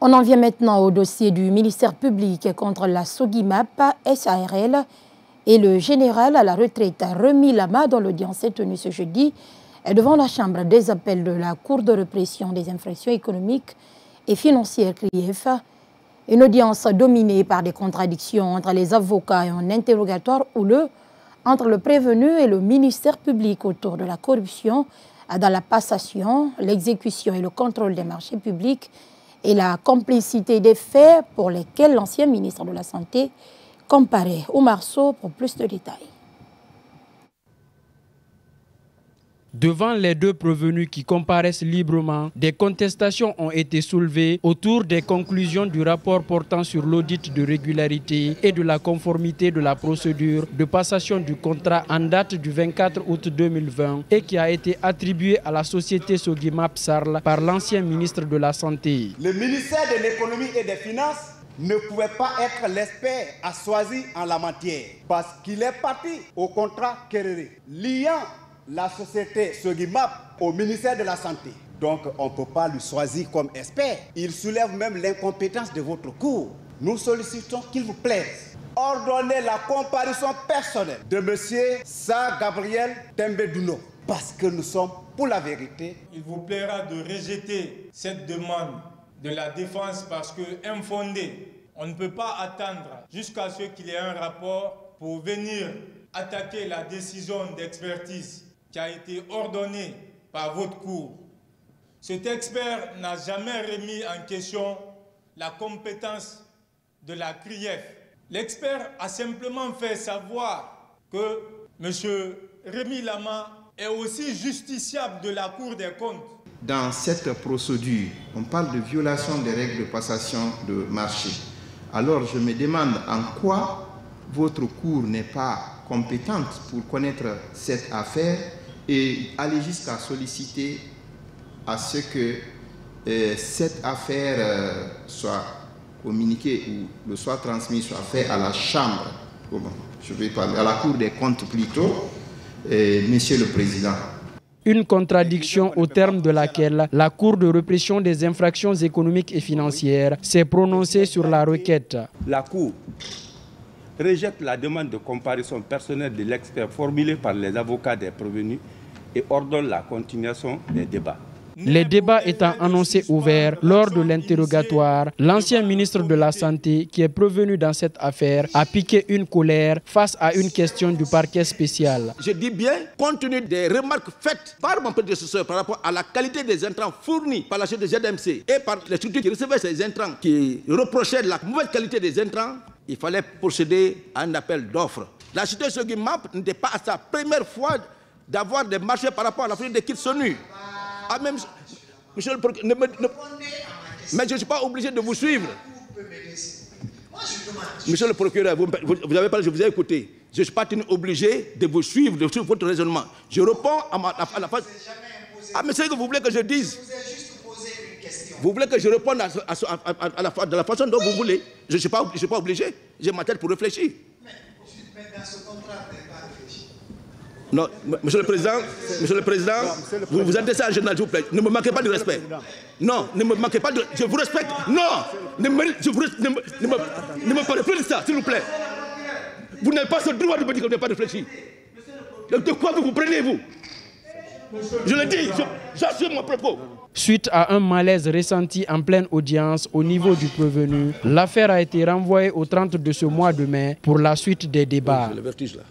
On en vient maintenant au dossier du ministère public contre la Sogimap SARL et le général à la retraite Rémi Lama, dont l'audience est tenue ce jeudi devant la chambre des appels de la Cour de répression des infractions économiques et financières CRIEF. Une audience dominée par des contradictions entre les avocats et un interrogatoire houleux entre le prévenu et le ministère public autour de la corruption dans la passation, l'exécution et le contrôle des marchés publics et la complicité des faits pour lesquels l'ancien ministre de la Santé comparaît. Oumar Sow pour plus de détails. Devant les deux prévenus qui comparaissent librement, des contestations ont été soulevées autour des conclusions du rapport portant sur l'audit de régularité et de la conformité de la procédure de passation du contrat en date du 24 août 2020 et qui a été attribué à la société Sogimap SARL par l'ancien ministre de la Santé. Le ministère de l'économie et des finances ne pouvait pas être l'expert à choisir en la matière parce qu'il est parti au contrat Kerere, liant la société Sogimap au ministère de la Santé. Donc on ne peut pas le choisir comme expert. Il soulève même l'incompétence de votre cour. Nous sollicitons qu'il vous plaise ordonner la comparution personnelle de M. Sa Gabriel Tembedouno parce que nous sommes pour la vérité. Il vous plaira de rejeter cette demande de la défense parce que infondée. On ne peut pas attendre jusqu'à ce qu'il y ait un rapport pour venir attaquer la décision d'expertise qui a été ordonnée par votre cour. Cet expert n'a jamais remis en question la compétence de la CRIEF. L'expert a simplement fait savoir que M. Rémi Lama est aussi justiciable de la Cour des comptes. Dans cette procédure, on parle de violation des règles de passation de marché. Alors je me demande en quoi votre cour n'est pas compétente pour connaître cette affaire et aller jusqu'à solliciter à ce que cette affaire soit communiquée ou le soit transmise, soit fait à la chambre, je vais parler, à la Cour des comptes plutôt, Monsieur le Président. Une contradiction au terme de laquelle la Cour de répression des infractions économiques et financières s'est prononcée sur la requête. La Cour rejette la demande de comparution personnelle de l'expert formulée par les avocats des prévenus et ordonne la continuation des débats. Les débats étant annoncés ouverts lors de l'interrogatoire, l'ancien ministre de la Santé, qui est prévenu dans cette affaire, a piqué une colère face à une question du parquet spécial. Je dis bien, compte tenu des remarques faites par mon prédécesseur par rapport à la qualité des intrants fournis par la société ZMC et par les structures qui recevaient ces intrants, qui reprochaient la mauvaise qualité des intrants, il fallait procéder à un appel d'offres. La société Sogimap n'était pas à sa première fois d'avoir des marchés par rapport à la fourniture des kits SONU. Ah, même, monsieur le procureur, mais je ne suis pas obligé de vous suivre. Monsieur le procureur, vous avez parlé, je vous ai écouté. Je ne suis pas obligé de vous suivre, de suivre votre raisonnement. Je réponds à la phase. Ah, mais c'est ce que vous voulez que je dise. Vous voulez que je réponde de la façon dont vous voulez. Je ne suis pas obligé. J'ai ma tête pour réfléchir. Mais dans ce contrat, vous n'avez pas réfléchi. Non, monsieur le président, vous vous adressez à un journal, s'il vous plaît. Ne me manquez pas de respect. Non, ne me manquez pas de... Je vous respecte. Non, ne me parlez plus de ça, s'il vous plaît. Vous n'avez pas ce droit de me dire que vous n'avez pas réfléchi. De quoi vous prenez, vous? Je le dis, j'assume mon propos. Suite à un malaise ressenti en pleine audience au niveau du prévenu, l'affaire a été renvoyée au 30 de ce mois de mai pour la suite des débats. Le vertige là.